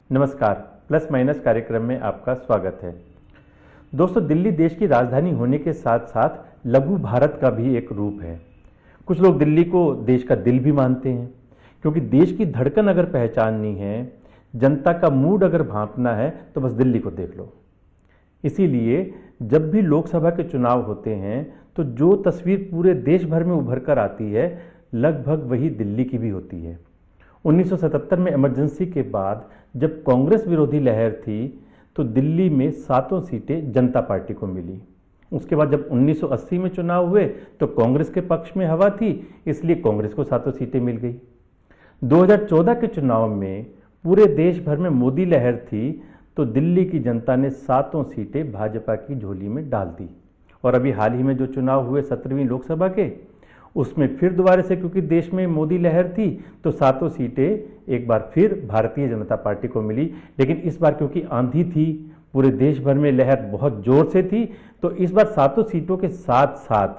नमस्कार। Plus minus कार्यक्रम में आपका स्वागत है। दोस्तों, दिल्ली देश की राजधानी होने के साथ साथ लघु भारत का भी एक रूप है। कुछ लोग दिल्ली को देश का दिल भी मानते हैं, क्योंकि देश की धड़कन अगर पहचाननी है, जनता का मूड अगर भांपना है, तो बस दिल्ली को देख लो। इसीलिए जब भी लोकसभा के चुनाव होते हैं तो जो तस्वीर पूरे देश भर में उभर कर आती है, लगभग वही दिल्ली की भी होती है। 1977 में इमरजेंसी के बाद जब कांग्रेस विरोधी लहर थी तो दिल्ली में 7 सीटें जनता पार्टी को मिली। उसके बाद जब 1980 में चुनाव हुए तो कांग्रेस के पक्ष में हवा थी, इसलिए कांग्रेस को 7 सीटें मिल गई। 2014 के चुनाव में पूरे देश भर में मोदी लहर थी तो दिल्ली की जनता ने 7 सीटें भाजपा की झोली में डाल दी। और अभी हाल ही में जो चुनाव हुए 17वीं लोकसभा के, उसमें फिर दोबारा से क्योंकि देश में मोदी लहर थी तो 7 सीटें एक बार फिर भारतीय जनता पार्टी को मिली। लेकिन इस बार क्योंकि आंधी थी, पूरे देश भर में लहर बहुत जोर से थी, तो इस बार 7 सीटों के साथ साथ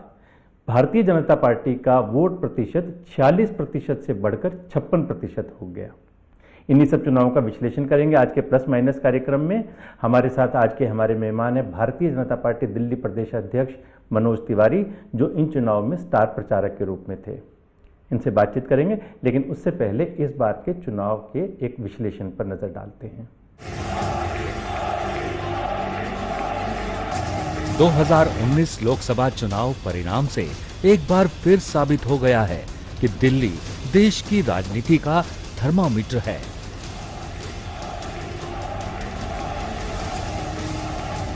भारतीय जनता पार्टी का वोट प्रतिशत 46% से बढ़कर 56% हो गया। इन्हीं सब चुनावों का विश्लेषण करेंगे आज के प्लस माइनस कार्यक्रम में। हमारे साथ आज के हमारे मेहमान हैं भारतीय जनता पार्टी दिल्ली प्रदेश अध्यक्ष मनोज तिवारी, जो इन चुनाव में स्टार प्रचारक के रूप में थे। इनसे बातचीत करेंगे, लेकिन उससे पहले इस बार के चुनाव के एक विश्लेषण पर नजर डालते हैं। 2019 लोकसभा चुनाव परिणाम से एक बार फिर साबित हो गया है कि दिल्ली देश की राजनीति का थर्मामीटर है।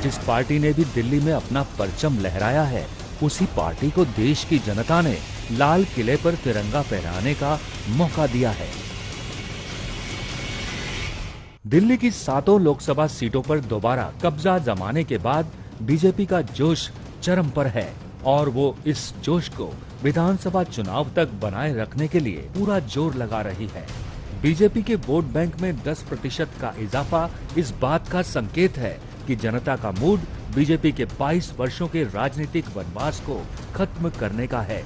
जिस पार्टी ने भी दिल्ली में अपना परचम लहराया है, उसी पार्टी को देश की जनता ने लाल किले पर तिरंगा फहराने का मौका दिया है। दिल्ली की 7 लोकसभा सीटों पर दोबारा कब्जा जमाने के बाद बीजेपी का जोश चरम पर है और वो इस जोश को विधानसभा चुनाव तक बनाए रखने के लिए पूरा जोर लगा रही है। बीजेपी के वोट बैंक में 10% का इजाफा इस बात का संकेत है कि जनता का मूड बीजेपी के 22 वर्षों के राजनीतिक वनवास को खत्म करने का है।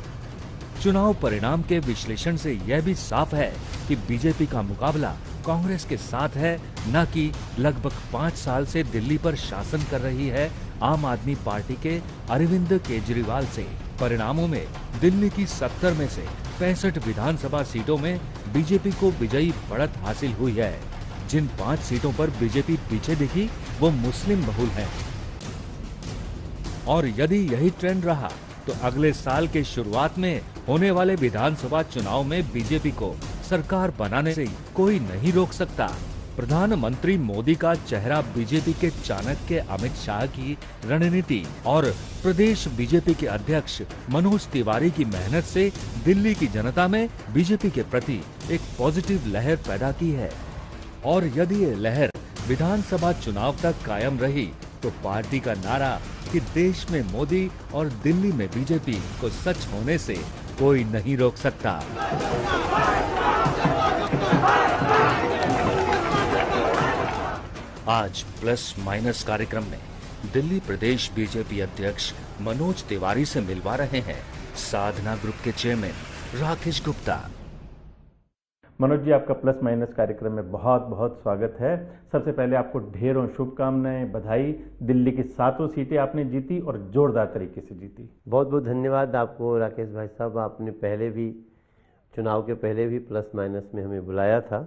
चुनाव परिणाम के विश्लेषण से यह भी साफ है कि बीजेपी का मुकाबला कांग्रेस के साथ है, न कि लगभग 5 साल से दिल्ली पर शासन कर रही है आम आदमी पार्टी के अरविंद केजरीवाल से। परिणामों में दिल्ली की 70 में से 65 विधानसभा सीटों में बीजेपी को विजयी बढ़त हासिल हुई है। जिन 5 सीटों पर बीजेपी पीछे दिखी वो मुस्लिम बहुल हैं। और यदि यही ट्रेंड रहा तो अगले साल के शुरुआत में होने वाले विधानसभा चुनाव में बीजेपी को सरकार बनाने से कोई नहीं रोक सकता। प्रधानमंत्री मोदी का चेहरा बीजेपी के चाणक्य अमित शाह की रणनीति और प्रदेश बीजेपी के अध्यक्ष मनोज तिवारी की मेहनत से दिल्ली की जनता में बीजेपी के प्रति एक पॉजिटिव लहर पैदा की है। और यदि ये लहर विधानसभा चुनाव तक कायम रही तो पार्टी का नारा कि देश में मोदी और दिल्ली में बीजेपी को सच होने से कोई नहीं रोक सकता। आज प्लस माइनस कार्यक्रम में दिल्ली प्रदेश बीजेपी अध्यक्ष मनोज तिवारी से मिलवा रहे हैं साधना ग्रुप के चेयरमैन राकेश गुप्ता। मनोज जी, आपका प्लस माइनस कार्यक्रम में बहुत बहुत स्वागत है। सबसे पहले आपको ढेरों शुभकामनाएं, बधाई। दिल्ली की 7 सीटें आपने जीती और जोरदार तरीके से जीती। बहुत बहुत धन्यवाद आपको राकेश भाई साहब। आपने पहले भी चुनाव के पहले भी प्लस माइनस में हमें बुलाया था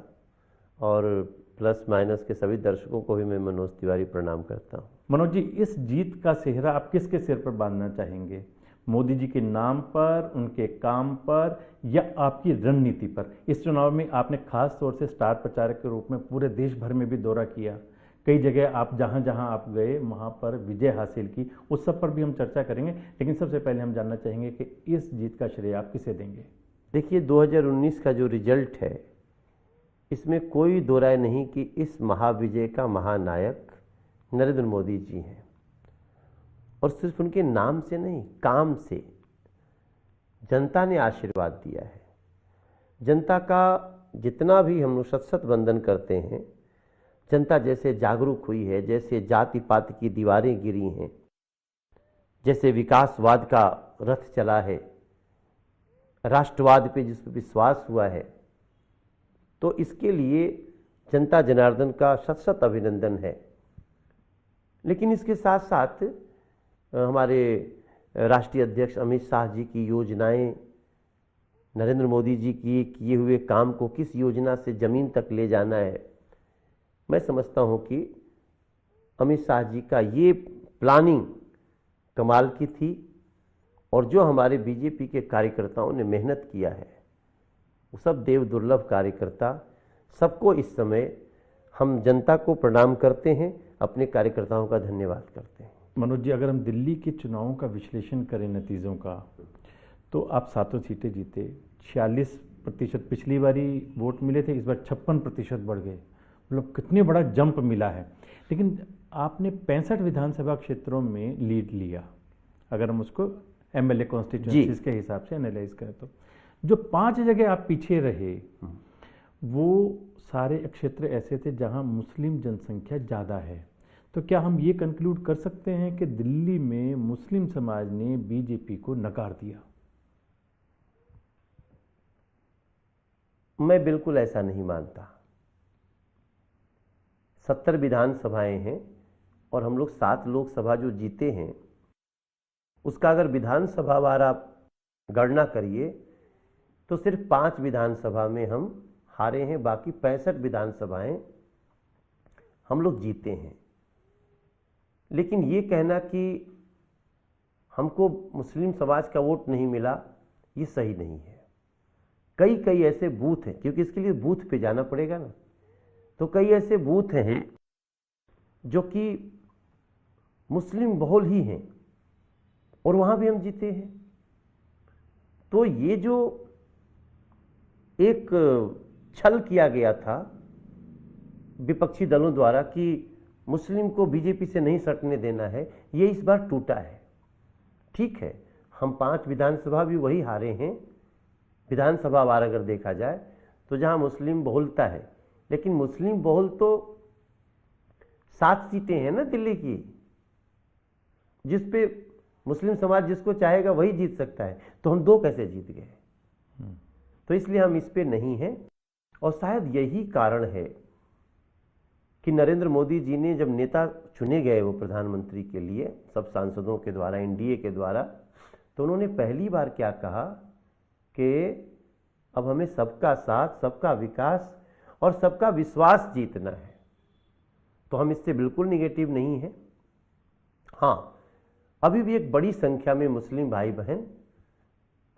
और प्लस माइनस के सभी दर्शकों को भी मैं मनोज तिवारी प्रणाम करता हूँ। मनोज जी, इस जीत का सेहरा आप किसके सिर पर बांधना चाहेंगे? मोदी जी के नाम पर, उनके काम पर, या आपकी रणनीति पर? इस चुनाव में आपने खास तौर से स्टार प्रचारक के रूप में पूरे देश भर में भी दौरा किया। कई जगह आप जहां जहां आप गए वहां पर विजय हासिल की। उस सब पर भी हम चर्चा करेंगे, लेकिन सबसे पहले हम जानना चाहेंगे कि इस जीत का श्रेय आप किसे देंगे? देखिए, 2019 का जो रिजल्ट है, इसमें कोई दो राय नहीं कि इस महाविजय का महानायक नरेंद्र मोदी जी हैं। और सिर्फ उनके नाम से नहीं, काम से जनता ने आशीर्वाद दिया है। जनता का जितना भी हम लोग शत वंदन करते हैं, जनता जैसे जागरूक हुई है, जैसे जाति पाति की दीवारें गिरी हैं, जैसे विकासवाद का रथ चला है, राष्ट्रवाद पे जिस पर विश्वास हुआ है, तो इसके लिए जनता जनार्दन का शत शत अभिनंदन है। लेकिन इसके साथ साथ हमारे राष्ट्रीय अध्यक्ष अमित शाह जी की योजनाएं, नरेंद्र मोदी जी की किए हुए काम को किस योजना से जमीन तक ले जाना है, मैं समझता हूं कि अमित शाह जी का ये प्लानिंग कमाल की थी। और जो हमारे बीजेपी के कार्यकर्ताओं ने मेहनत किया है, वो सब देव दुर्लभ कार्यकर्ता, सबको इस समय हम जनता को प्रणाम करते हैं, अपने कार्यकर्ताओं का धन्यवाद करते हैं। मनोज जी, अगर हम दिल्ली के चुनावों का विश्लेषण करें नतीजों का, तो आप 7 सीटें जीते, 46% पिछली बारी वोट मिले थे, इस बार 56% बढ़ गए, मतलब कितने बड़ा जंप मिला है। लेकिन आपने 65 विधानसभा क्षेत्रों में लीड लिया, अगर हम उसको एमएलए कॉन्स्टिट्यूएंसीज के हिसाब से एनालाइज करें तो। जो 5 जगह आप पीछे रहे, वो सारे क्षेत्र ऐसे थे जहां मुस्लिम जनसंख्या ज़्यादा है। तो क्या हम ये कंक्लूड कर सकते हैं कि दिल्ली में मुस्लिम समाज ने बीजेपी को नकार दिया? मैं बिल्कुल ऐसा नहीं मानता। 70 विधानसभाएं हैं और हम लोग 7 लोकसभा जो जीते हैं, उसका अगर विधानसभा वार आप गणना करिए तो सिर्फ 5 विधानसभा में हम हारे हैं, बाकी 65 विधानसभाएं हम लोग जीते हैं। लेकिन ये कहना कि हमको मुस्लिम समाज का वोट नहीं मिला, ये सही नहीं है। कई ऐसे बूथ हैं, क्योंकि इसके लिए बूथ पे जाना पड़ेगा ना, तो कई ऐसे बूथ हैं जो कि मुस्लिम बहुल ही हैं और वहां भी हम जीते हैं। तो ये जो एक छल किया गया था विपक्षी दलों द्वारा कि मुस्लिम को बीजेपी से नहीं सटने देना है, ये इस बार टूटा है। ठीक है, हम 5 विधानसभा भी वही हारे हैं विधानसभा वार अगर देखा जाए तो, जहां मुस्लिम बहुलता है। लेकिन मुस्लिम बहुल तो 7 सीटें हैं ना दिल्ली की, जिस पे मुस्लिम समाज जिसको चाहेगा वही जीत सकता है, तो हम 2 कैसे जीत गए? तो इसलिए हम इस पे नहीं हैं। और शायद यही कारण है कि नरेंद्र मोदी जी ने जब नेता चुने गए वो प्रधानमंत्री के लिए सब सांसदों के द्वारा, एनडीए के द्वारा, तो उन्होंने पहली बार क्या कहा कि अब हमें सबका साथ, सबका विकास और सबका विश्वास जीतना है। तो हम इससे बिल्कुल निगेटिव नहीं है। हाँ, अभी भी एक बड़ी संख्या में मुस्लिम भाई बहन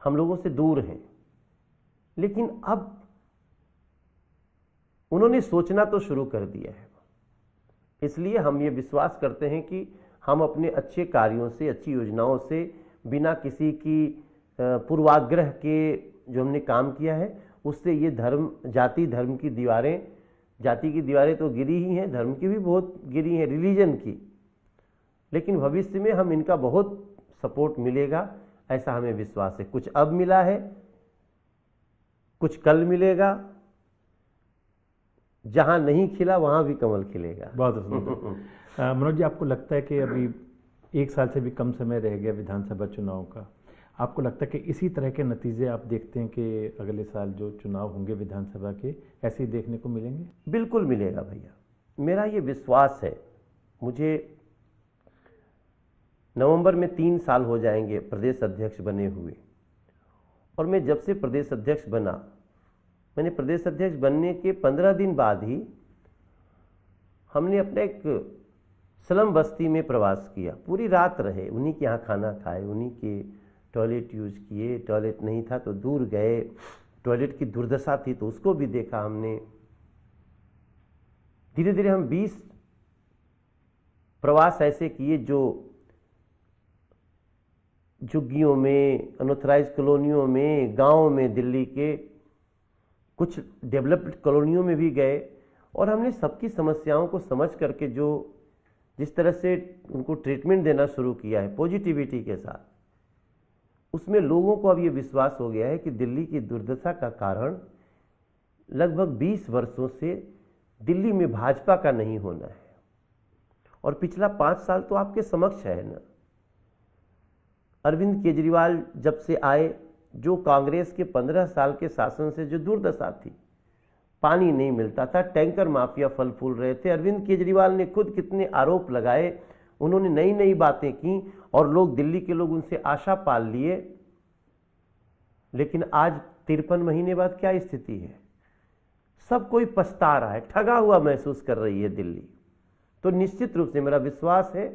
हम लोगों से दूर हैं, लेकिन अब उन्होंने सोचना तो शुरू कर दिया है। इसलिए हम ये विश्वास करते हैं कि हम अपने अच्छे कार्यों से, अच्छी योजनाओं से, बिना किसी की पूर्वाग्रह के जो हमने काम किया है, उससे ये धर्म, जाति धर्म की दीवारें, जाति की दीवारें तो गिरी ही हैं, धर्म की भी बहुत गिरी हैं, रिलीजन की, लेकिन भविष्य में हम इनका बहुत सपोर्ट मिलेगा, ऐसा हमें विश्वास है। कुछ अब मिला है, कुछ कल मिलेगा, जहां नहीं खिला वहां भी कमल खिलेगा। बहुत सुंदर। मनोज जी, आपको लगता है कि अभी 1 साल से भी कम समय रह गया विधानसभा चुनाव का, आपको लगता है कि इसी तरह के नतीजे आप देखते हैं कि अगले साल जो चुनाव होंगे विधानसभा के, ऐसे ही देखने को मिलेंगे? बिल्कुल मिलेगा भैया, मेरा ये विश्वास है। मुझे नवंबर में 3 साल हो जाएंगे प्रदेश अध्यक्ष बने हुए, और मैं जब से प्रदेश अध्यक्ष बना, मैंने प्रदेश अध्यक्ष बनने के 15 दिन बाद ही हमने अपने एक स्लम बस्ती में प्रवास किया। पूरी रात रहे, उन्हीं के यहाँ खाना खाए, उन्हीं के टॉयलेट यूज किए, टॉयलेट नहीं था तो दूर गए, टॉयलेट की दुर्दशा थी तो उसको भी देखा हमने। धीरे धीरे हम 20 प्रवास ऐसे किए जो झुग्गियों में, अनऑथराइज्ड कॉलोनियों में, गांवों में, दिल्ली के कुछ डेवलप्ड कॉलोनियों में भी गए, और हमने सबकी समस्याओं को समझ करके जो जिस तरह से उनको ट्रीटमेंट देना शुरू किया है पॉजिटिविटी के साथ, उसमें लोगों को अब ये विश्वास हो गया है कि दिल्ली की दुर्दशा का कारण लगभग 20 वर्षों से दिल्ली में भाजपा का नहीं होना है। और पिछला 5 साल तो आपके समक्ष है ना। अरविंद केजरीवाल जब से आए, जो कांग्रेस के 15 साल के शासन से जो दुर्दशा थी पानी नहीं मिलता था, टैंकर माफिया फल फूल रहे थे। अरविंद केजरीवाल ने खुद कितने आरोप लगाए, उन्होंने नई नई बातें की और लोग, दिल्ली के लोग उनसे आशा पाल लिए। लेकिन आज 53 महीने बाद क्या स्थिति है? सब कोई पछता रहा है, ठगा हुआ महसूस कर रही है दिल्ली। तो निश्चित रूप से मेरा विश्वास है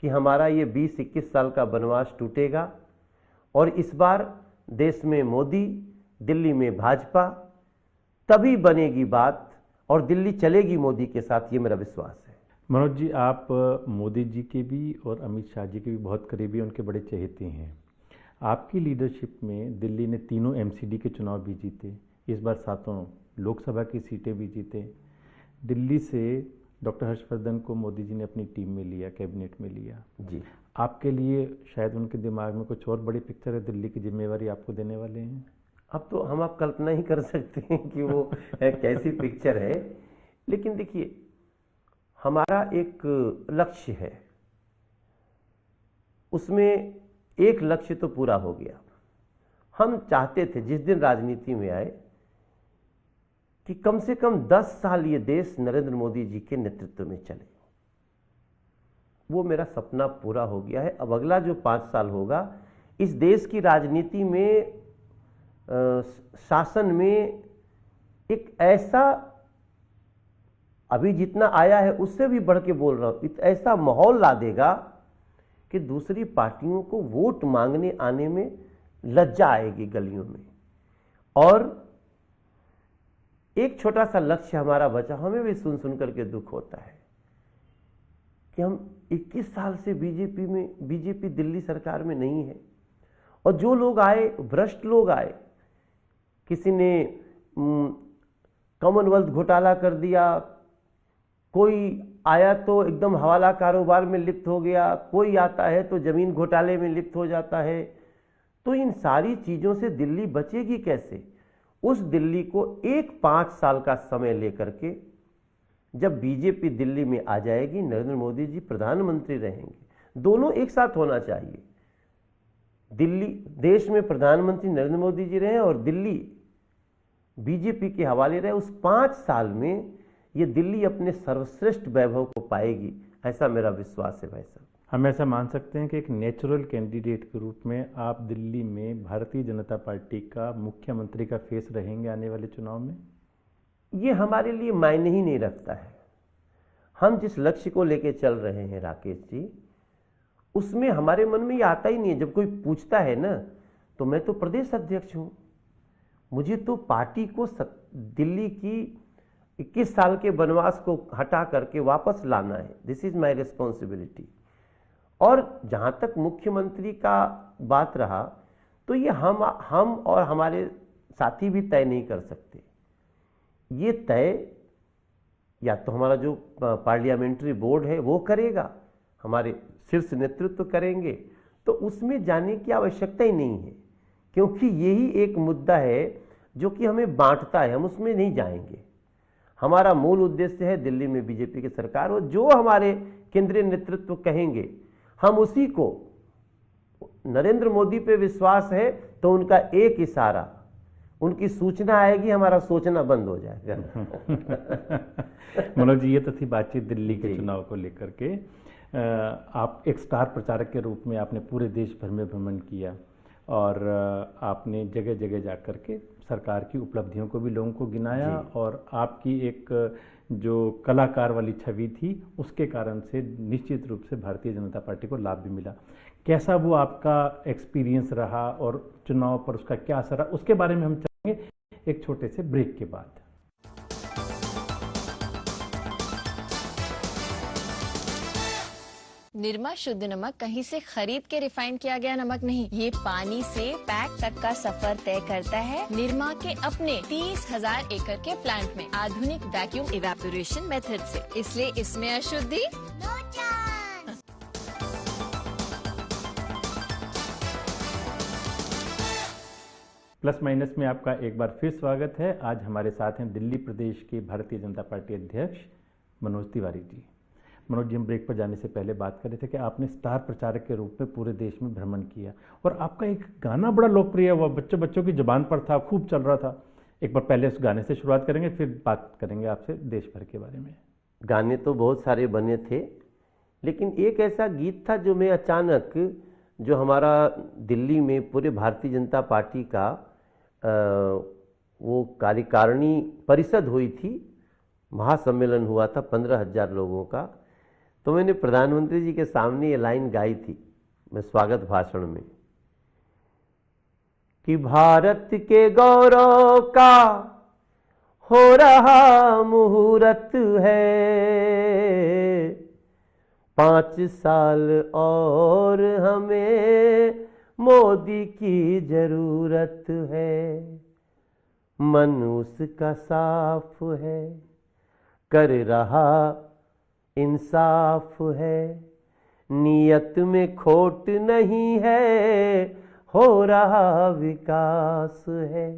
कि हमारा ये 20-21 साल का वनवास टूटेगा और इस बार देश में मोदी, दिल्ली में भाजपा, तभी बनेगी बात और दिल्ली चलेगी मोदी के साथ, ये मेरा विश्वास है। मनोज जी, आप मोदी जी के भी और अमित शाह जी के भी बहुत करीबी, उनके बड़े चहेते हैं। आपकी लीडरशिप में दिल्ली ने तीनों एमसीडी के चुनाव भी जीते, इस बार 7 लोकसभा की सीटें भी जीते। दिल्ली से डॉक्टर हर्षवर्धन को मोदी जी ने अपनी टीम में लिया, कैबिनेट में लिया जी। आपके लिए शायद उनके दिमाग में कुछ और बड़ी पिक्चर है, दिल्ली की जिम्मेवारी आपको देने वाले हैं। अब तो हम आप कल्पना ही कर सकते हैं कि वो कैसी पिक्चर है। लेकिन देखिए, हमारा एक लक्ष्य है, उसमें एक लक्ष्य तो पूरा हो गया। हम चाहते थे जिस दिन राजनीति में आए कि कम से कम 10 साल ये देश नरेंद्र मोदी जी के नेतृत्व में चले। वो मेरा सपना पूरा हो गया है। अब अगला जो 5 साल होगा, इस देश की राजनीति में, शासन में एक ऐसा, अभी जितना आया है उससे भी बढ़ के बोल रहा हूं, ऐसा माहौल ला देगा कि दूसरी पार्टियों को वोट मांगने आने में लज्जा आएगी गलियों में। और एक छोटा सा लक्ष्य हमारा बचा, हमें भी सुन सुन करके दुख होता है कि हम 21 साल से बीजेपी दिल्ली सरकार में नहीं है। और जो लोग आए, भ्रष्ट लोग आए, किसी ने कॉमनवेल्थ घोटाला कर दिया, कोई आया तो एकदम हवाला कारोबार में लिप्त हो गया, कोई आता है तो जमीन घोटाले में लिप्त हो जाता है। तो इन सारी चीजों से दिल्ली बचेगी कैसे? उस दिल्ली को 5 साल का समय लेकर के, जब बीजेपी दिल्ली में आ जाएगी, नरेंद्र मोदी जी प्रधानमंत्री रहेंगे, दोनों एक साथ होना चाहिए। दिल्ली, देश में प्रधानमंत्री नरेंद्र मोदी जी रहे और दिल्ली बीजेपी के हवाले रहे। उस 5 साल में ये दिल्ली अपने सर्वश्रेष्ठ वैभव को पाएगी, ऐसा मेरा विश्वास है भाई साहब। हम ऐसा मान सकते हैं कि एक नेचुरल कैंडिडेट के रूप में आप दिल्ली में भारतीय जनता पार्टी का मुख्यमंत्री का फेस रहेंगे आने वाले चुनाव में? ये हमारे लिए मायने ही नहीं रखता है। हम जिस लक्ष्य को लेकर चल रहे हैं राकेश जी, उसमें हमारे मन में ये आता ही नहीं है। जब कोई पूछता है ना, तो मैं तो प्रदेश अध्यक्ष हूं, मुझे तो पार्टी को दिल्ली की 21 साल के वनवास को हटा करके वापस लाना है। This is my responsibility. और जहां तक मुख्यमंत्री का बात रहा, तो ये हम और हमारे साथी भी तय नहीं कर सकते। ये तय या तो हमारा जो पार्लियामेंट्री बोर्ड है वो करेगा, हमारे शीर्ष नेतृत्व करेंगे, तो उसमें जाने की आवश्यकता ही नहीं है, क्योंकि यही एक मुद्दा है जो कि हमें बांटता है। हम उसमें नहीं जाएंगे। हमारा मूल उद्देश्य है दिल्ली में बीजेपी की सरकार हो, जो हमारे केंद्रीय नेतृत्व कहेंगे हम उसी को। नरेंद्र मोदी पे विश्वास है तो उनका एक इशारा, उनकी सूचना आएगी, हमारा सोचना बंद हो जाएगा। मनोज जी, ये तो थी बातचीत दिल्ली के चुनाव को लेकर के। आप एक स्टार प्रचारक के रूप में आपने पूरे देश भर में भ्रमण किया और आपने जगह जगह जाकर के सरकार की उपलब्धियों को भी लोगों को गिनाया, और आपकी एक जो कलाकार वाली छवि थी उसके कारण से निश्चित रूप से भारतीय जनता पार्टी को लाभ भी मिला। कैसा वो आपका एक्सपीरियंस रहा और चुनाव पर उसका क्या असर रहा, उसके बारे में हम चाहेंगे एक छोटे से ब्रेक के बाद। निरमा शुद्ध नमक कहीं से खरीद के रिफाइन किया गया नमक नहीं, ये पानी से पैक तक का सफर तय करता है। निरमा के अपने 30,000 एकड़ के प्लांट में आधुनिक वैक्यूम इवेपोरेशन मेथड से, इसलिए इसमें अशुद्धि प्लस माइनस में आपका एक बार फिर स्वागत है। आज हमारे साथ हैं दिल्ली प्रदेश के भारतीय जनता पार्टी अध्यक्ष मनोज तिवारी जी। मनोज जी, हम ब्रेक पर जाने से पहले बात कर रहे थे कि आपने स्टार प्रचारक के रूप में पूरे देश में भ्रमण किया और आपका एक गाना बड़ा लोकप्रिय हुआ, बच्चों की जुबान पर था, खूब चल रहा था। एक बार पहले उस गाने से शुरुआत करेंगे, फिर बात करेंगे आपसे देश भर के बारे में। गाने तो बहुत सारे बने थे, लेकिन एक ऐसा गीत था जो मैं अचानक, जो हमारा दिल्ली में पूरे भारतीय जनता पार्टी का वो कार्यकारिणी परिषद हुई थी, महासम्मेलन हुआ था 15,000 लोगों का, तो मैंने प्रधानमंत्री जी के सामने ये लाइन गाई थी मैं स्वागत भाषण में कि भारत के गौरव का हो रहा मुहूर्त है, 5 साल और हमें मोदी की जरूरत है, मन उसका साफ है, कर रहा इंसाफ है, नियत में खोट नहीं है, हो रहा विकास है,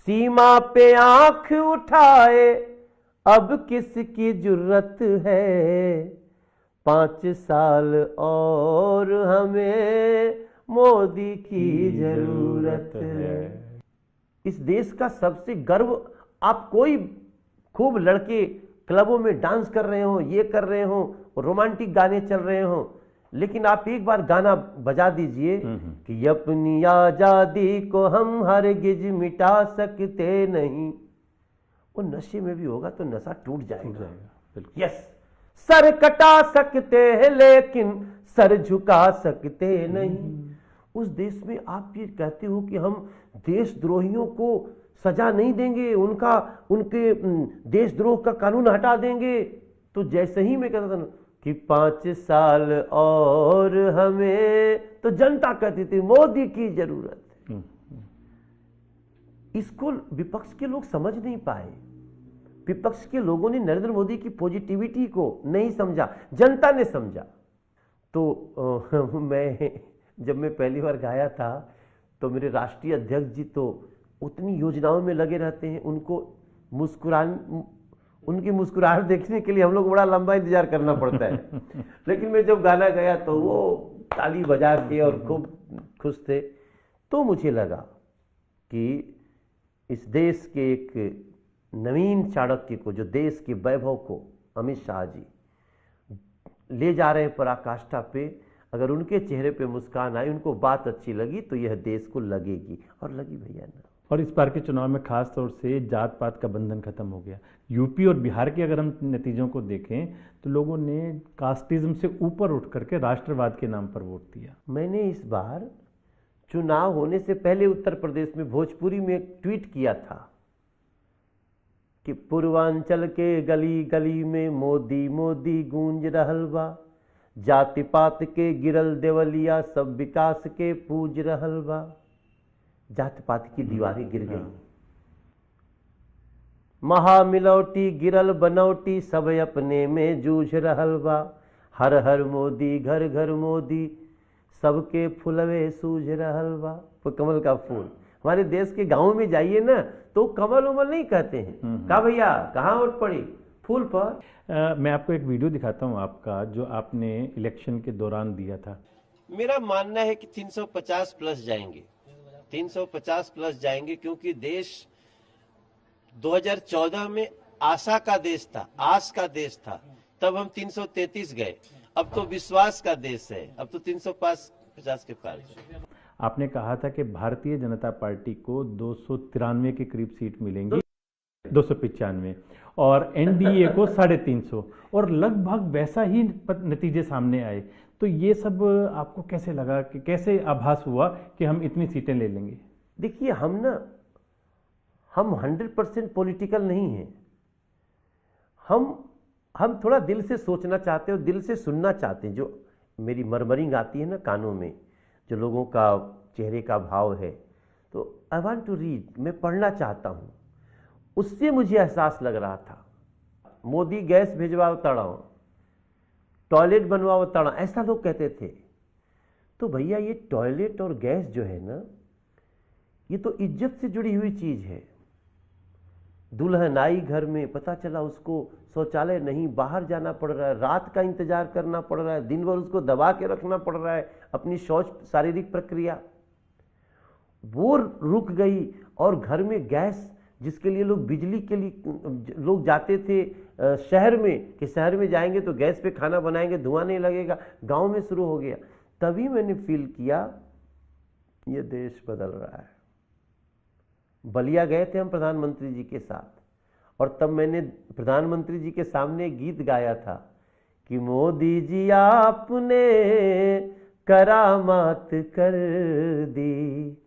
सीमा पे आंख उठाए अब किसकी जुर्रत है, 5 साल और हमें मोदी की जरूरत है। इस देश का सबसे गर्व, आप कोई खूब लड़के क्लबों में डांस कर रहे हो, ये कर रहे हो, रोमांटिक गाने चल रहे हो, लेकिन आप एक बार गाना बजा दीजिए कि अपनी आजादी को हम हरगिज मिटा सकते नहीं, वो नशे में भी होगा तो नशा टूट जाएगा। यस, सर कटा सकते हैं लेकिन सर झुका सकते नहीं। उस देश में आप ये कहते हो कि हम देशद्रोहियों को सजा नहीं देंगे, उनके देशद्रोह का कानून हटा देंगे, तो जैसे ही मैं कहता था कि 5 साल और हमें, तो जनता कहती थी मोदी की जरूरत है। इसको विपक्ष के लोग समझ नहीं पाए, विपक्ष के लोगों ने नरेंद्र मोदी की पॉजिटिविटी को नहीं समझा, जनता ने समझा। तो जब मैं पहली बार गाया था तो मेरे राष्ट्रीय अध्यक्ष जी तो उतनी योजनाओं में लगे रहते हैं, उनकी मुस्कुराहट देखने के लिए हम लोग बड़ा लंबा इंतजार करना पड़ता है। लेकिन मैं जब गाना गाया तो वो ताली बजा के और खूब खुश थे, तो मुझे लगा कि इस देश के एक नवीन चाणक्य को, जो देश के वैभव को अमित शाह जी ले जा रहे हैं पराकाष्ठा पे, अगर उनके चेहरे पे मुस्कान आई, उनको बात अच्छी लगी, तो यह देश को लगेगी, और लगी भैया ना। और इस बार के चुनाव में खास तौर से जात पात का बंधन खत्म हो गया। यूपी और बिहार के अगर हम नतीजों को देखें तो लोगों ने कास्टिज्म से ऊपर उठ करके राष्ट्रवाद के नाम पर वोट दिया। मैंने इस बार चुनाव होने से पहले उत्तर प्रदेश में भोजपुरी में एक ट्वीट किया था कि पूर्वांचल के गली गली में मोदी मोदी गूंज रहल बा, जाति पात के गिरल देवलिया सब विकास के पूज रहल बा। जाति पात की दीवारें गिर गई, महामिलौटी गिरल बनौटी सब अपने में जूझ रहल बा, हर हर मोदी घर घर मोदी सबके फुलवे सूझ रहल बा। वो कमल का फूल, हमारे देश के गांव में जाइए ना तो कमल उमल नहीं कहते हैं, कहा भैया कहाँ उठ पड़ी, फूल पर। मैं आपको एक वीडियो दिखाता हूं आपका, जो आपने इलेक्शन के दौरान दिया था। मेरा मानना है कि 350 प्लस जाएंगे, 350 प्लस जाएंगे, क्योंकि देश 2014 में आशा का देश था, आस का देश था, तब हम 333 गए, अब तो विश्वास का देश है, अब तो 350 के पार। आपने कहा था कि भारतीय जनता पार्टी को 293 के करीब सीट मिलेंगी, 295, और एनडीए को 350, और लगभग वैसा ही नतीजे सामने आए। तो ये सब आपको कैसे लगा, कि कैसे आभास हुआ कि हम इतनी सीटें ले लेंगे? देखिए, हम 100% पॉलिटिकल नहीं हैं, हम थोड़ा दिल से सोचना चाहते हैं और दिल से सुनना चाहते हैं। जो मेरी मरमरिंग आती है ना कानों में, जो लोगों का चेहरे का भाव है, तो आई वांट टू रीड, मैं पढ़ना चाहता हूँ। उससे मुझे एहसास लग रहा था, मोदी गैस भिजवाओ तड़ाओ, टॉयलेट बनवाओ तड़ा, ऐसा लोग कहते थे। तो भैया ये टॉयलेट और गैस जो है ना, ये तो इज्जत से जुड़ी हुई चीज है। दुल्हन आई घर में, पता चला उसको शौचालय नहीं, बाहर जाना पड़ रहा है, रात का इंतजार करना पड़ रहा है, दिन भर उसको दबा के रखना पड़ रहा है, अपनी शौच शारीरिक प्रक्रिया वो रुक गई, और घर में गैस, जिसके लिए लोग बिजली के लिए लोग जाते थे शहर में, कि शहर में जाएंगे तो गैस पे खाना बनाएंगे, धुआं नहीं लगेगा, गांव में शुरू हो गया। तभी मैंने फील किया ये देश बदल रहा है। बलिया गए थे हम प्रधानमंत्री जी के साथ, और तब मैंने प्रधानमंत्री जी के सामने गीत गाया था कि मोदी जी आपने करामात कर दी,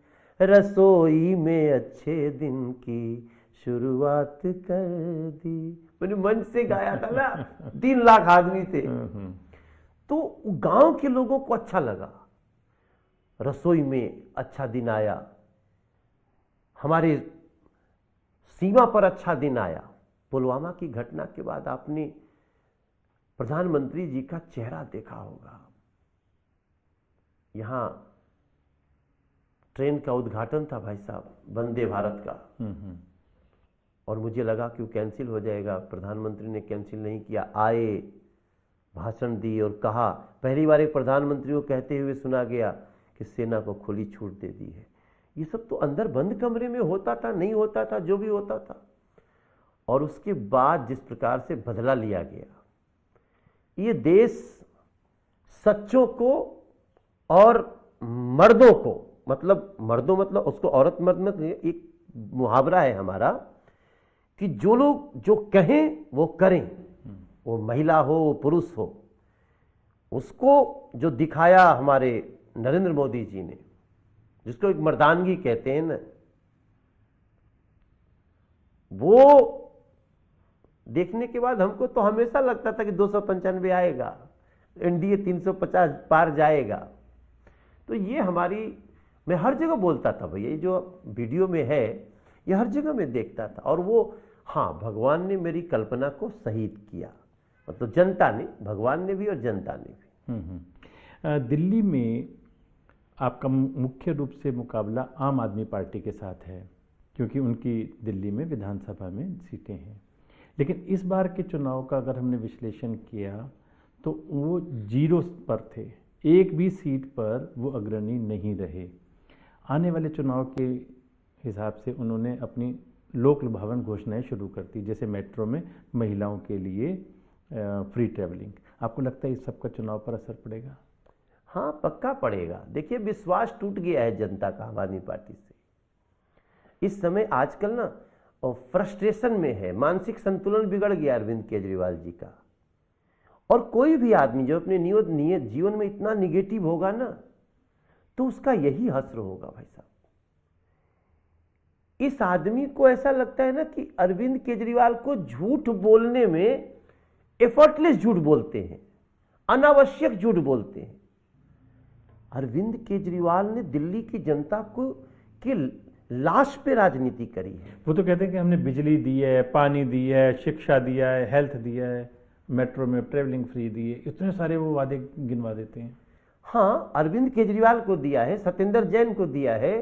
रसोई में अच्छे दिन की शुरुआत कर दी। मैंने मंच से गाया था ना, 3 लाख आदमी थे, तो गांव के लोगों को अच्छा लगा। रसोई में अच्छा दिन आया, हमारे सीमा पर अच्छा दिन आया। पुलवामा की घटना के बाद आपने प्रधानमंत्री जी का चेहरा देखा होगा। यहां ट्रेन का उद्घाटन था भाई साहब, वंदे भारत का, और मुझे लगा कि वो कैंसिल हो जाएगा। प्रधानमंत्री ने कैंसिल नहीं किया, आए, भाषण दी और कहा। पहली बार एक प्रधानमंत्री को कहते हुए सुना गया कि सेना को खुली छूट दे दी है। ये सब तो अंदर बंद कमरे में होता था, नहीं होता था, जो भी होता था। और उसके बाद जिस प्रकार से बदला लिया गया, ये देश सच्चों को और मर्दों को, मतलब मर्दों मतलब उसको औरत मर्द मत, एक मुहावरा है हमारा कि जो लोग जो कहें वो करें, वो महिला हो वो पुरुष हो, उसको जो दिखाया हमारे नरेंद्र मोदी जी ने, जिसको एक मर्दानगी कहते हैं ना, वो देखने के बाद हमको तो हमेशा लगता था कि 295 आएगा, एनडीए 350 पार जाएगा। तो ये हमारी, मैं हर जगह बोलता था भैया, ये जो वीडियो में है ये हर जगह मैं देखता था। और वो, हाँ, भगवान ने मेरी कल्पना को शहीद किया, मतलब जनता ने, भगवान ने भी और जनता ने भी। दिल्ली में आपका मुख्य रूप से मुकाबला आम आदमी पार्टी के साथ है, क्योंकि उनकी दिल्ली में विधानसभा में सीटें हैं। लेकिन इस बार के चुनाव का अगर हमने विश्लेषण किया तो वो 0 पर थे, एक भी सीट पर वो अग्रणी नहीं रहे। आने वाले चुनाव के हिसाब से उन्होंने अपनी लोक लुभावन घोषणाएं शुरू कर दी, जैसे मेट्रो में महिलाओं के लिए फ्री ट्रैवलिंग। आपको लगता है इस सब का चुनाव पर असर पड़ेगा? हाँ, पक्का पड़ेगा। देखिए, विश्वास टूट गया है जनता का आम आदमी पार्टी से। इस समय आजकल ना फ्रस्ट्रेशन में है, मानसिक संतुलन बिगड़ गया अरविंद केजरीवाल जी का। और कोई भी आदमी जो अपने जीवन में इतना निगेटिव होगा ना, तो उसका यही हश्र होगा भाई साहब। इस आदमी को ऐसा लगता है ना कि अरविंद केजरीवाल को झूठ बोलने में, एफर्टलेस झूठ बोलते हैं, अनावश्यक झूठ बोलते हैं। अरविंद केजरीवाल ने दिल्ली की जनता को की लाश पे राजनीति करी है। वो तो कहते हैं कि हमने बिजली दी है, पानी दी है, शिक्षा दिया है, हेल्थ दिया है, मेट्रो में ट्रेवलिंग फ्री दी है, इतने सारे वो वादे गिनवा देते हैं। हाँ, अरविंद केजरीवाल को दिया है, सत्येंद्र जैन को दिया है,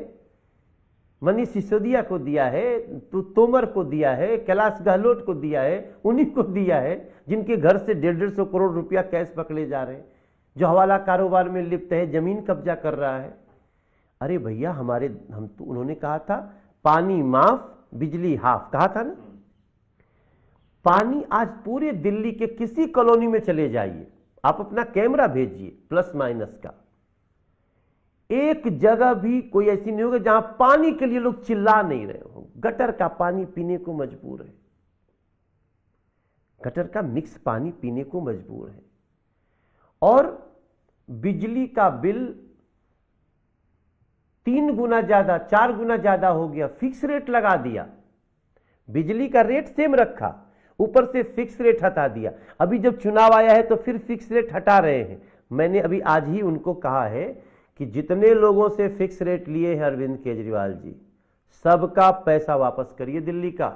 मनीष सिसोदिया को दिया है, तोमर को दिया है, कैलाश गहलोत को दिया है, उन्हीं को दिया है जिनके घर से 150 करोड़ रुपया कैश पकड़े जा रहे हैं, जो हवाला कारोबार में लिप्त है, जमीन कब्जा कर रहा है। अरे भैया, उन्होंने कहा था पानी माफ बिजली हाफ, कहा था ना। पानी आज पूरे दिल्ली के किसी कॉलोनी में चले जाइए, आप अपना कैमरा भेजिए प्लस माइनस का, एक जगह भी कोई ऐसी नहीं होगी जहां पानी के लिए लोग चिल्ला नहीं रहे हो। गटर का पानी पीने को मजबूर है, गटर का मिक्स पानी पीने को मजबूर है। और बिजली का बिल 3 गुना ज्यादा, 4 गुना ज्यादा हो गया। फिक्स रेट लगा दिया, बिजली का रेट सेम रखा, ऊपर से फिक्स रेट हटा दिया। अभी जब चुनाव आया है तो फिर फिक्स रेट हटा रहे हैं। मैंने अभी आज ही उनको कहा है कि जितने लोगों से फिक्स रेट लिए हैं अरविंद केजरीवाल जी, सबका पैसा वापस करिए दिल्ली का।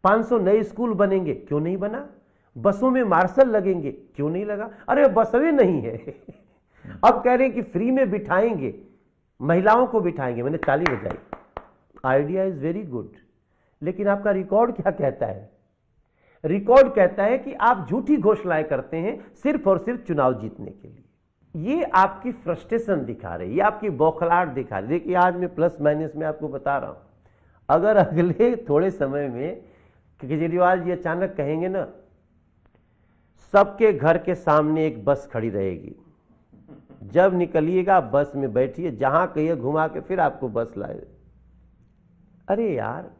500 नए स्कूल बनेंगे, क्यों नहीं बना? बसों में मार्शल लगेंगे, क्यों नहीं लगा? अरे बसें नहीं है अब कह रहे हैं कि फ्री में बिठाएंगे, महिलाओं को बिठाएंगे। मैंने ताली बजाई, आइडिया इज वेरी गुड। लेकिन आपका रिकॉर्ड क्या कहता है? रिकॉर्ड कहता है कि आप झूठी घोषणाएं करते हैं सिर्फ और सिर्फ चुनाव जीतने के लिए। ये आपकी फ्रस्ट्रेशन दिखा रही है, ये आपकी बौखलाहट दिखा रही है। देखिए, आज मैं प्लस माइनस में आपको बता रहा हूं, अगर अगले थोड़े समय में केजरीवाल जी अचानक कहेंगे ना, सबके घर के सामने एक बस खड़ी रहेगी, जब निकलिएगा बस में बैठिए, जहां कहिए घुमा के फिर आपको बस लाए। अरे यार,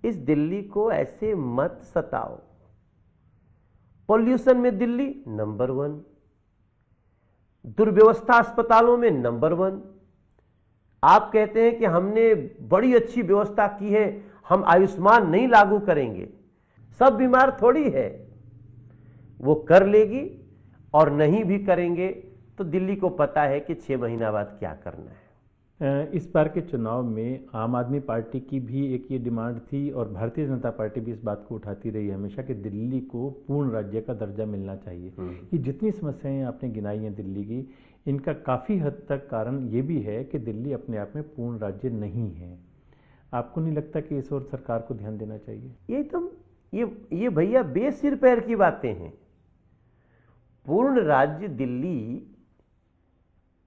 इस दिल्ली को ऐसे मत सताओ। पॉल्यूशन में दिल्ली नंबर 1, दुर्व्यवस्था अस्पतालों में नंबर 1। आप कहते हैं कि हमने बड़ी अच्छी व्यवस्था की है, हम आयुष्मान नहीं लागू करेंगे। सब बीमार थोड़ी है, वो कर लेगी, और नहीं भी करेंगे तो दिल्ली को पता है कि 6 महीना बाद क्या करना है। इस बार के चुनाव में आम आदमी पार्टी की भी एक ये डिमांड थी, और भारतीय जनता पार्टी भी इस बात को उठाती रही है हमेशा कि दिल्ली को पूर्ण राज्य का दर्जा मिलना चाहिए। ये जितनी समस्याएं आपने गिनाई हैं दिल्ली की, इनका काफ़ी हद तक कारण ये भी है कि दिल्ली अपने आप में पूर्ण राज्य नहीं है। आपको नहीं लगता कि इस ओर सरकार को ध्यान देना चाहिए? ये भैया बेसिर पैर की बातें हैं। पूर्ण राज्य दिल्ली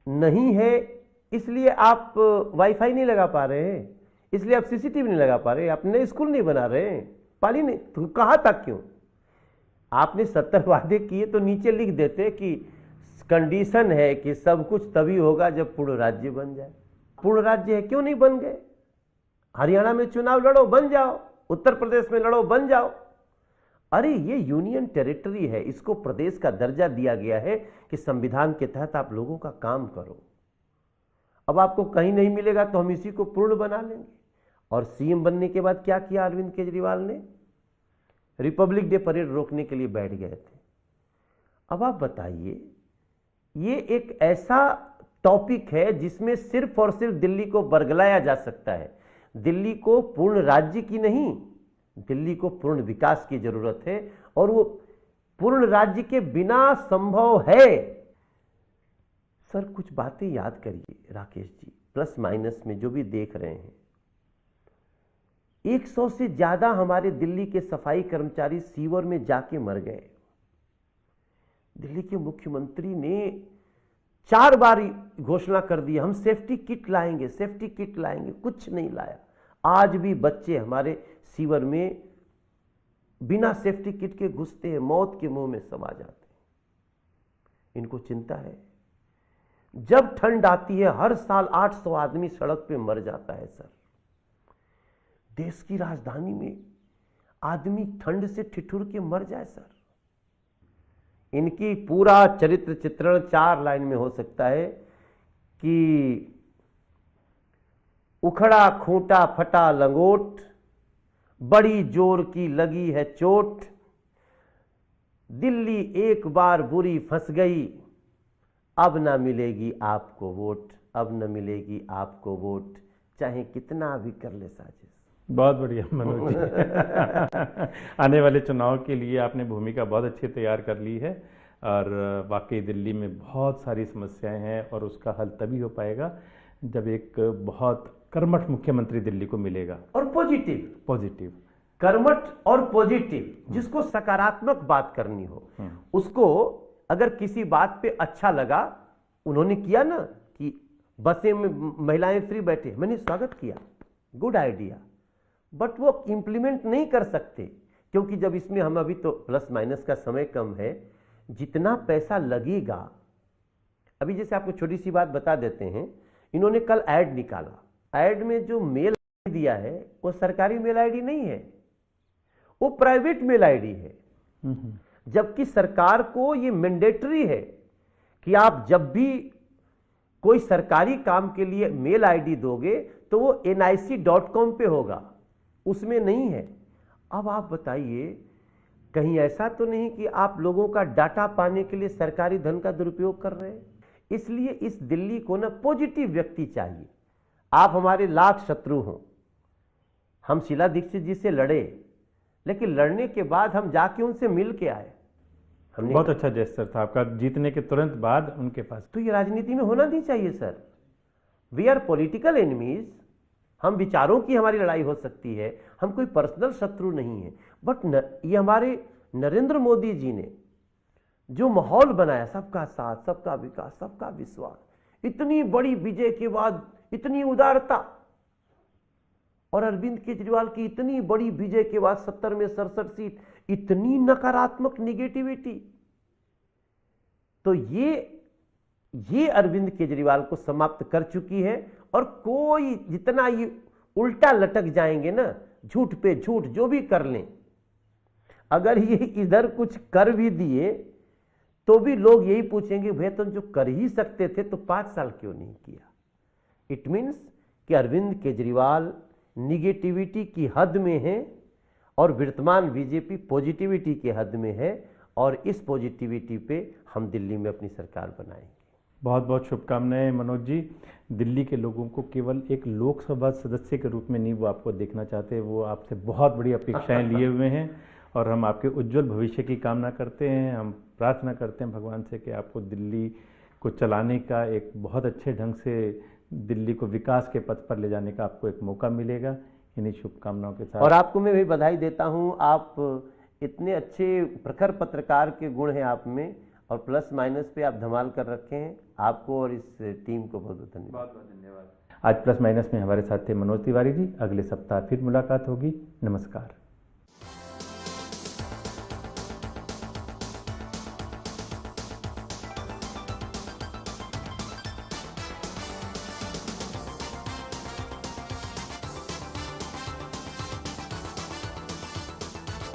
नहीं है, इसलिए आप वाईफाई नहीं लगा पा रहे हैं, इसलिए आप सीसीटीवी नहीं लगा पा रहे, आप नए स्कूल नहीं बना रहे हैं, पाली नहीं, तो कहा था क्यों? आपने 70 वादे किए तो नीचे लिख देते कि कंडीशन है कि सब कुछ तभी होगा जब पूर्ण राज्य बन जाए। पूर्ण राज्य है, क्यों नहीं बन गए? हरियाणा में चुनाव लड़ो, बन जाओ। उत्तर प्रदेश में लड़ो, बन जाओ। अरे ये यूनियन टेरिटरी है, इसको प्रदेश का दर्जा दिया गया है कि संविधान के तहत आप लोगों का काम करो। अब आपको कहीं नहीं मिलेगा तो हम इसी को पूर्ण बना लेंगे। और सीएम बनने के बाद क्या किया अरविंद केजरीवाल ने? रिपब्लिक डे परेड रोकने के लिए बैठ गए थे। अब आप बताइए, ये एक ऐसा टॉपिक है जिसमें सिर्फ और सिर्फ दिल्ली को बरगलाया जा सकता है। दिल्ली को पूर्ण राज्य की नहीं, दिल्ली को पूर्ण विकास की जरूरत है, और वो पूर्ण राज्य के बिना संभव है। सर कुछ बातें याद करिए राकेश जी, प्लस माइनस में जो भी देख रहे हैं। 100 से ज्यादा हमारे दिल्ली के सफाई कर्मचारी सीवर में जाके मर गए। दिल्ली के मुख्यमंत्री ने 4 बार घोषणा कर दी हम सेफ्टी किट लाएंगे, सेफ्टी किट लाएंगे, कुछ नहीं लाया। आज भी बच्चे हमारे सीवर में बिना सेफ्टी किट के घुसते हैं, मौत के मुंह में समा जाते हैं। इनको चिंता है। जब ठंड आती है हर साल 800 आदमी सड़क पे मर जाता है। सर देश की राजधानी में आदमी ठंड से ठिठुर के मर जाए। सर इनकी पूरा चरित्र चित्रण 4 लाइन में हो सकता है कि उखड़ा खूंटा फटा लंगोट, बड़ी जोर की लगी है चोट, दिल्ली एक बार बुरी फंस गई, अब ना मिलेगी आपको वोट, अब न मिलेगी आपको वोट, चाहे कितना भी कर ले साजिश। बहुत बढ़िया मनोज जी। आने वाले चुनाव के लिए आपने भूमिका बहुत अच्छी तैयार कर ली है, और वाकई दिल्ली में बहुत सारी समस्याएं हैं, और उसका हल तभी हो पाएगा जब एक बहुत कर्मठ मुख्यमंत्री दिल्ली को मिलेगा। और पॉजिटिव कर्मठ और पॉजिटिव, जिसको सकारात्मक बात करनी हो, उसको अगर किसी बात पे अच्छा लगा, उन्होंने किया ना कि बसें में महिलाएं फ्री बैठे, मैंने स्वागत किया, गुड आइडिया, बट वो इंप्लीमेंट नहीं कर सकते, क्योंकि जब इसमें हम अभी तो प्लस माइनस का समय कम है, जितना पैसा लगेगा। अभी जैसे आपको छोटी सी बात बता देते हैं, इन्होंने कल ऐड निकाला, ऐड में जो मेल आईडी दिया है वो सरकारी मेल आईडी नहीं है, वो प्राइवेट मेल आईडी है। जबकि सरकार को ये मैंडेटरी है कि आप जब भी कोई सरकारी काम के लिए मेल आईडी दोगे तो वो nic.com पे होगा, उसमें नहीं है। अब आप बताइए, कहीं ऐसा तो नहीं कि आप लोगों का डाटा पाने के लिए सरकारी धन का दुरुपयोग कर रहे हैं? इसलिए इस दिल्ली को ना पॉजिटिव व्यक्ति चाहिए। आप हमारे लाख शत्रु हों, हम शीला दीक्षित जी से लड़े, लेकिन लड़ने के बाद हम जाके उनसे मिल के आए। हमने बहुत अच्छा जेस्चर था आपका, जीतने के तुरंत बाद उनके पास। तो ये राजनीति में होना नहीं चाहिए sir. We are political enemies, हम विचारों की हमारी लड़ाई हो सकती है, हम कोई पर्सनल शत्रु नहीं है। बट ये हमारे नरेंद्र मोदी जी ने जो माहौल बनाया, सबका साथ, सबका विकास, सबका विश्वास, इतनी बड़ी विजय के बाद इतनी उदारता, और अरविंद केजरीवाल की इतनी बड़ी विजय के बाद 70 में 67 सीट, इतनी नकारात्मक निगेटिविटी। तो ये अरविंद केजरीवाल को समाप्त कर चुकी है। और कोई जितना ये उल्टा लटक जाएंगे ना, झूठ पे झूठ जो भी कर लें, अगर ये इधर कुछ कर भी दिए तो भी लोग यही पूछेंगे भैया तुम जो कर ही सकते थे तो 5 साल क्यों नहीं किया। इट मीन्स कि अरविंद केजरीवाल निगेटिविटी की हद में है और वर्तमान बीजेपी पॉजिटिविटी की हद में है, और इस पॉजिटिविटी पे हम दिल्ली में अपनी सरकार बनाएंगे। बहुत बहुत शुभकामनाएं मनोज जी। दिल्ली के लोगों को केवल एक लोकसभा सदस्य के रूप में नहीं वो आपको देखना चाहते, वो आपसे बहुत बड़ी अपेक्षाएं लिए हुए हैं और हम आपके उज्जवल भविष्य की कामना करते हैं। हम प्रार्थना करते हैं भगवान से कि आपको दिल्ली को चलाने का, एक बहुत अच्छे ढंग से दिल्ली को विकास के पथ पर ले जाने का आपको एक मौका मिलेगा। इन्हीं शुभकामनाओं के साथ और आपको मैं भी बधाई देता हूं। आप इतने अच्छे प्रखर पत्रकार के गुण हैं आप में, और प्लस माइनस पे आप धमाल कर रखे हैं। आपको और इस टीम को बहुत बहुत धन्यवाद। बहुत बहुत धन्यवाद। आज प्लस माइनस में हमारे साथ थे मनोज तिवारी जी। अगले सप्ताह फिर मुलाकात होगी। नमस्कार।